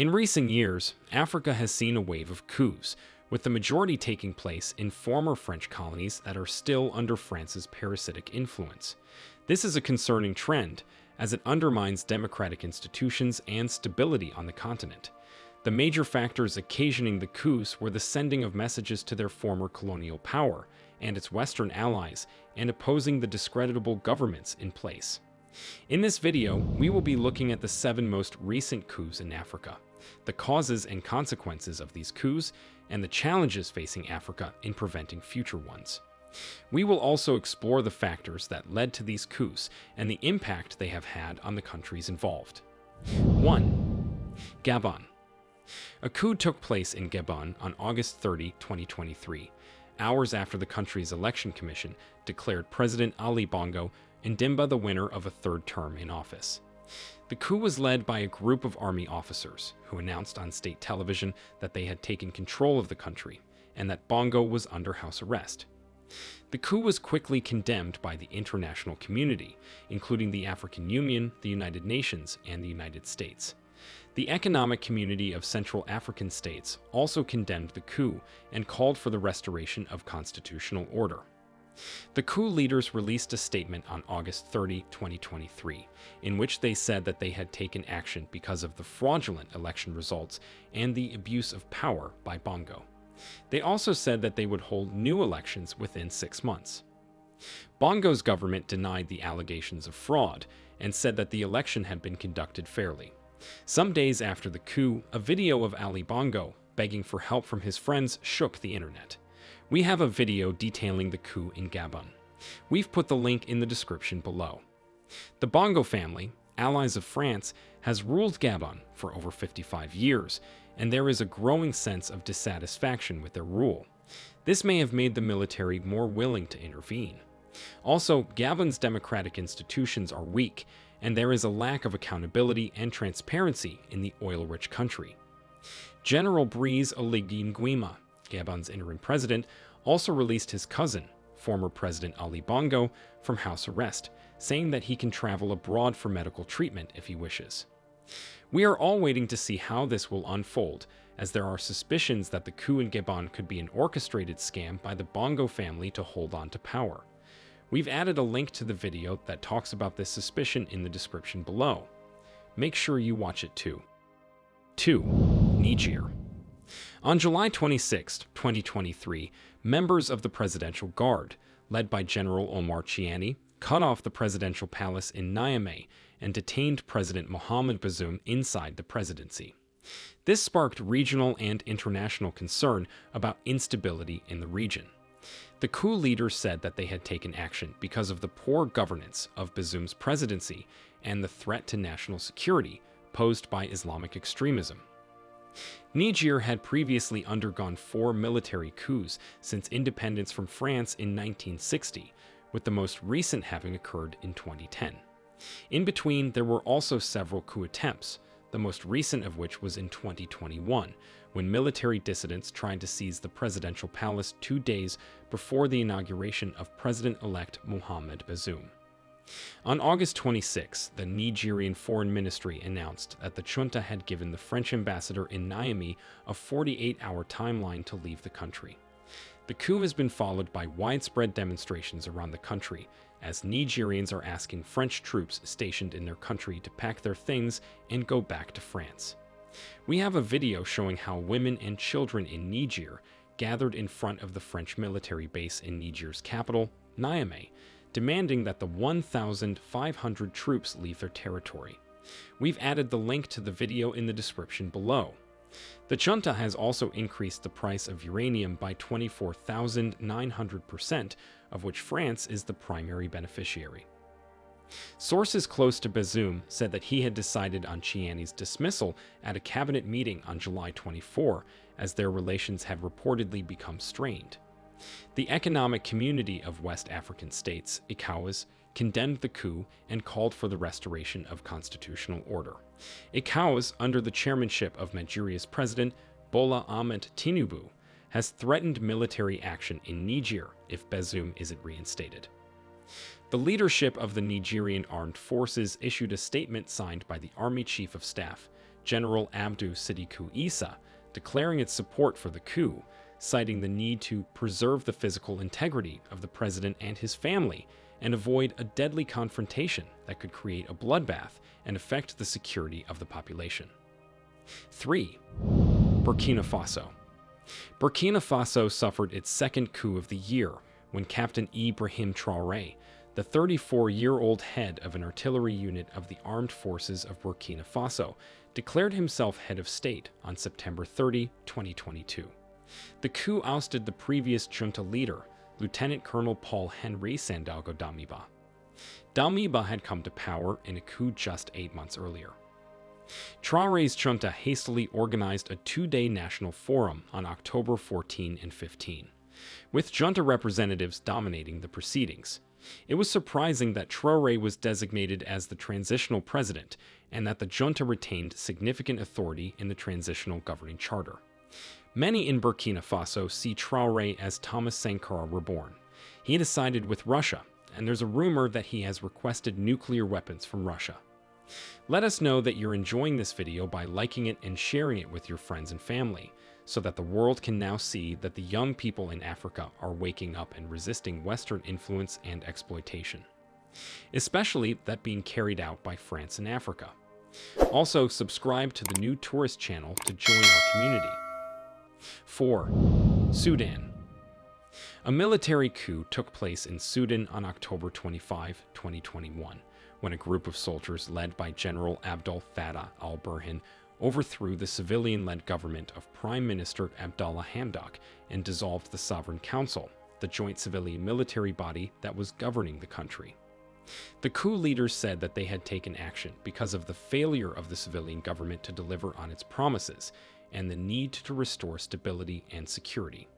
In recent years, Africa has seen a wave of coups, with the majority taking place in former French colonies that are still under France's parasitic influence. This is a concerning trend, as it undermines democratic institutions and stability on the continent. The major factors occasioning the coups were the sending of messages to their former colonial power and its Western allies, and opposing the discreditable governments in place. In this video, we will be looking at the 7 most recent coups in Africa, the causes and consequences of these coups, and the challenges facing Africa in preventing future ones. We will also explore the factors that led to these coups and the impact they have had on the countries involved. 1. Gabon. A coup took place in Gabon on August 30, 2023, hours after the country's election commission declared President Ali Bongo Ndimba the winner of a third term in office. The coup was led by a group of army officers who announced on state television that they had taken control of the country and that Bongo was under house arrest. The coup was quickly condemned by the international community, including the African Union, the United Nations, and the United States. The Economic Community of Central African States also condemned the coup and called for the restoration of constitutional order. The coup leaders released a statement on August 30, 2023, in which they said that they had taken action because of the fraudulent election results and the abuse of power by Bongo. They also said that they would hold new elections within 6 months. Bongo's government denied the allegations of fraud and said that the election had been conducted fairly. Some days after the coup, a video of Ali Bongo begging for help from his friends shook the internet. We have a video detailing the coup in Gabon. We've put the link in the description below. The Bongo family, allies of France, has ruled Gabon for over 55 years, and there is a growing sense of dissatisfaction with their rule. This may have made the military more willing to intervene. Also, Gabon's democratic institutions are weak, and there is a lack of accountability and transparency in the oil-rich country. General Brice Oligui Nguema, Gabon's interim president, also released his cousin, former President Ali Bongo, from house arrest, saying that he can travel abroad for medical treatment if he wishes. We are all waiting to see how this will unfold, as there are suspicions that the coup in Gabon could be an orchestrated scam by the Bongo family to hold on to power. We've added a link to the video that talks about this suspicion in the description below. Make sure you watch it too. 2. Niger. On July 26, 2023, members of the Presidential Guard, led by General Omar Chiani, cut off the presidential palace in Niamey and detained President Mohamed Bazoum inside the presidency. This sparked regional and international concern about instability in the region. The coup leaders said that they had taken action because of the poor governance of Bazoum's presidency and the threat to national security posed by Islamic extremism. Niger had previously undergone 4 military coups since independence from France in 1960, with the most recent having occurred in 2010. In between, there were also several coup attempts, the most recent of which was in 2021, when military dissidents tried to seize the presidential palace 2 days before the inauguration of President-elect Mohamed Bazoum. On August 26, the Nigerian Foreign Ministry announced that the junta had given the French ambassador in Niamey a 48-hour timeline to leave the country. The coup has been followed by widespread demonstrations around the country, as Nigerians are asking French troops stationed in their country to pack their things and go back to France. We have a video showing how women and children in Niger gathered in front of the French military base in Niger's capital, Niamey, demanding that the 1,500 troops leave their territory. We've added the link to the video in the description below. The junta has also increased the price of uranium by 24,900%, of which France is the primary beneficiary. Sources close to Bazoum said that he had decided on Chiani's dismissal at a cabinet meeting on July 24, as their relations had reportedly become strained. The Economic Community of West African States, ECOWAS, condemned the coup and called for the restoration of constitutional order. ECOWAS, under the chairmanship of Nigeria's president, Bola Ahmed Tinubu, has threatened military action in Niger if Bazoum isn't reinstated. The leadership of the Nigerian Armed Forces issued a statement signed by the Army Chief of Staff, General Abdou Siddikou Issa, declaring its support for the coup, citing the need to preserve the physical integrity of the president and his family and avoid a deadly confrontation that could create a bloodbath and affect the security of the population. 3. Burkina Faso. Burkina Faso suffered its second coup of the year when Captain Ibrahim Traoré, the 34-year-old head of an artillery unit of the armed forces of Burkina Faso, declared himself head of state on September 30, 2022. The coup ousted the previous junta leader, Lieutenant Colonel Paul-Henri Sandaogo Damiba. Damiba had come to power in a coup just 8 months earlier. Traoré's junta hastily organized a 2-day national forum on October 14 and 15, with junta representatives dominating the proceedings. It was surprising that Traoré was designated as the transitional president and that the junta retained significant authority in the transitional governing charter. Many in Burkina Faso see Traoré as Thomas Sankara reborn. He had sided with Russia, and there's a rumor that he has requested nuclear weapons from Russia. Let us know that you're enjoying this video by liking it and sharing it with your friends and family, so that the world can now see that the young people in Africa are waking up and resisting Western influence and exploitation, especially that being carried out by France in Africa. Also, subscribe to the new tourist channel to join our community. 4. Sudan. A military coup took place in Sudan on October 25, 2021, when a group of soldiers led by General Abdel Fattah al-Burhan overthrew the civilian-led government of Prime Minister Abdallah Hamdok and dissolved the Sovereign Council, the joint civilian-military body that was governing the country. The coup leaders said that they had taken action because of the failure of the civilian government to deliver on its promises and the need to restore stability and security.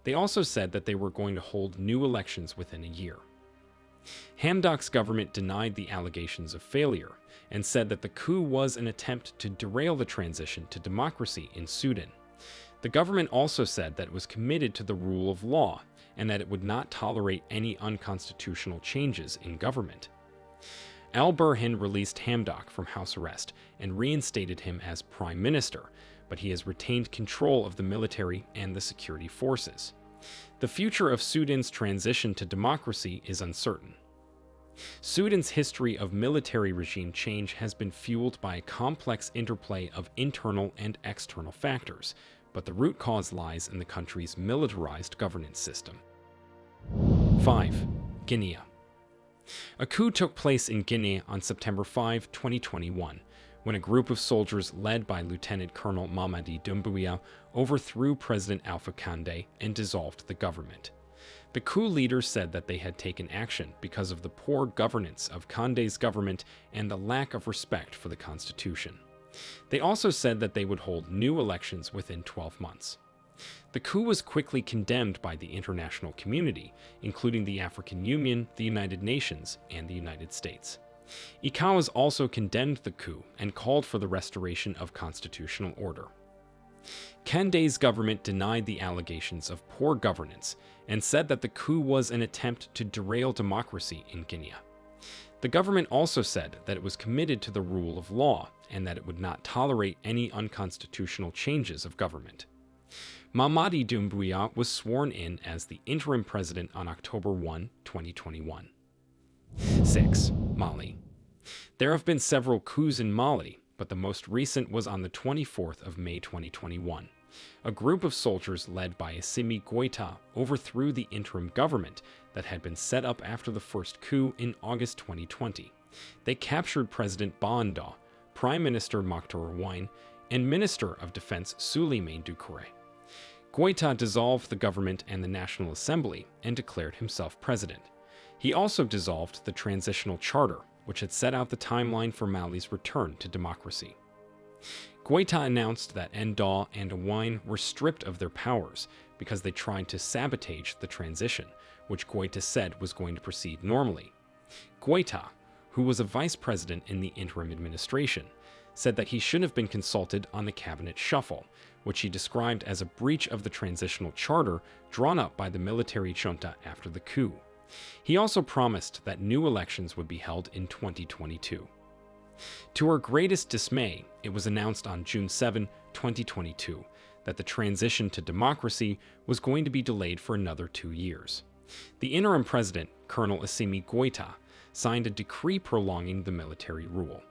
They also said that they were going to hold new elections within a year. Hamdok's government denied the allegations of failure and said that the coup was an attempt to derail the transition to democracy in Sudan. The government also said that it was committed to the rule of law and that it would not tolerate any unconstitutional changes in government. Al-Burhan released Hamdok from house arrest and reinstated him as prime minister, but he has retained control of the military and the security forces. The future of Sudan's transition to democracy is uncertain. Sudan's history of military regime change has been fueled by a complex interplay of internal and external factors, but the root cause lies in the country's militarized governance system. 5. Guinea. A coup took place in Guinea on September 5, 2021, when a group of soldiers led by Lieutenant Colonel Mamadi Doumbouya overthrew President Alpha Condé and dissolved the government. The coup leaders said that they had taken action because of the poor governance of Condé's government and the lack of respect for the constitution. They also said that they would hold new elections within 12 months. The coup was quickly condemned by the international community, including the African Union, the United Nations, and the United States. ECOWAS also condemned the coup and called for the restoration of constitutional order. Condé's government denied the allegations of poor governance and said that the coup was an attempt to derail democracy in Guinea. The government also said that it was committed to the rule of law and that it would not tolerate any unconstitutional changes of government. Mamadi Doumbouya was sworn in as the interim president on October 1, 2021. 6. Mali. There have been several coups in Mali, but the most recent was on the 24th of May 2021. A group of soldiers led by Assimi Goïta overthrew the interim government that had been set up after the first coup in August 2020. They captured President Banda, Prime Minister Mokhtar Ouane, and Minister of Defense Souleymane Doucouré. Goïta dissolved the government and the National Assembly and declared himself president. He also dissolved the Transitional Charter, which had set out the timeline for Mali's return to democracy. Goïta announced that Nda and Ouane were stripped of their powers because they tried to sabotage the transition, which Goïta said was going to proceed normally. Goïta, who was a vice president in the interim administration, said that he should have been consulted on the cabinet shuffle, which he described as a breach of the transitional charter drawn up by the military junta after the coup. He also promised that new elections would be held in 2022. To our greatest dismay, it was announced on June 7, 2022, that the transition to democracy was going to be delayed for another 2 years. The interim president, Colonel Assimi Goïta, signed a decree prolonging the military rule.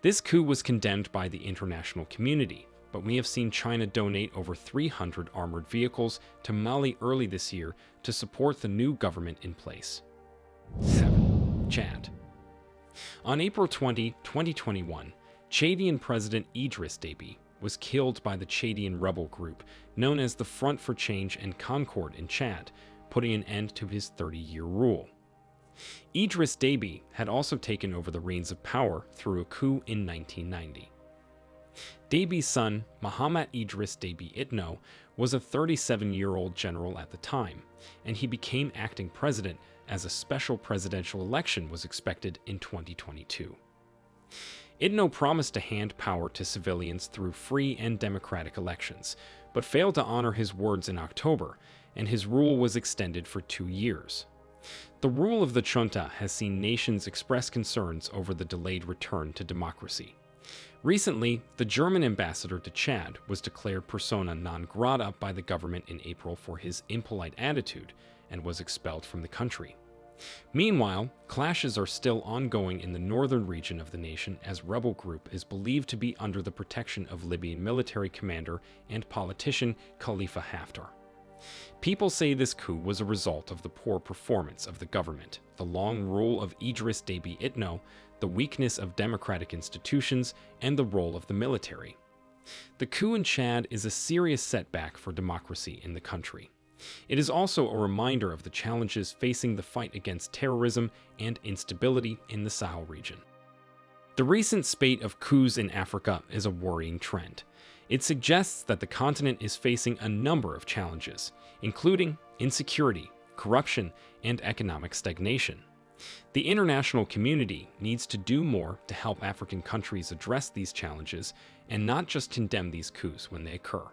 This coup was condemned by the international community, but we have seen China donate over 300 armored vehicles to Mali early this year to support the new government in place. 7. Chad. On April 20, 2021, Chadian President Idriss Déby was killed by the Chadian rebel group known as the Front for Change and Concord in Chad, putting an end to his 30-year rule. Idriss Déby had also taken over the reins of power through a coup in 1990. Déby's son, Mohamed Idriss Déby Itno, was a 37-year-old general at the time, and he became acting president as a special presidential election was expected in 2022. Itno promised to hand power to civilians through free and democratic elections, but failed to honor his words in October, and his rule was extended for 2 years. The rule of the junta has seen nations express concerns over the delayed return to democracy. Recently, the German ambassador to Chad was declared persona non grata by the government in April for his impolite attitude and was expelled from the country. Meanwhile, clashes are still ongoing in the northern region of the nation as rebel group is believed to be under the protection of Libyan military commander and politician Khalifa Haftar. People say this coup was a result of the poor performance of the government, the long rule of Idriss Déby Itno, the weakness of democratic institutions, and the role of the military. The coup in Chad is a serious setback for democracy in the country. It is also a reminder of the challenges facing the fight against terrorism and instability in the Sahel region. The recent spate of coups in Africa is a worrying trend. It suggests that the continent is facing a number of challenges, including insecurity, corruption, and economic stagnation. The international community needs to do more to help African countries address these challenges and not just condemn these coups when they occur.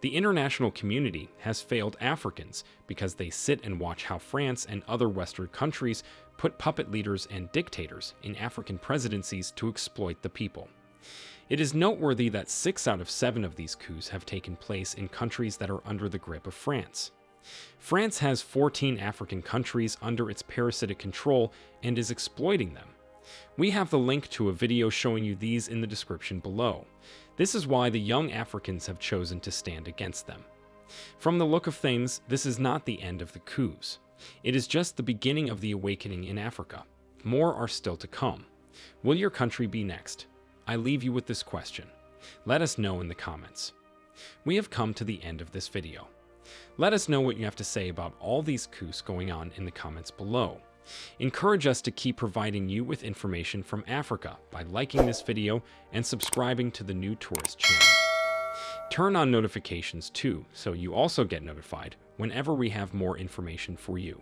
The international community has failed Africans because they sit and watch how France and other Western countries put puppet leaders and dictators in African presidencies to exploit the people. It is noteworthy that 6 out of 7 of these coups have taken place in countries that are under the grip of France. France has 14 African countries under its parasitic control and is exploiting them. We have the link to a video showing you these in the description below. This is why the young Africans have chosen to stand against them. From the look of things, this is not the end of the coups. It is just the beginning of the awakening in Africa. More are still to come. Will your country be next? I leave you with this question. Let us know in the comments. We have come to the end of this video. Let us know what you have to say about all these coups going on in the comments below. Encourage us to keep providing you with information from Africa by liking this video and subscribing to the New Tourist channel. Turn on notifications too, so you also get notified whenever we have more information for you.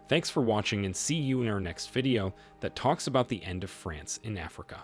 Thanks for watching and see you in our next video that talks about the end of France in Africa.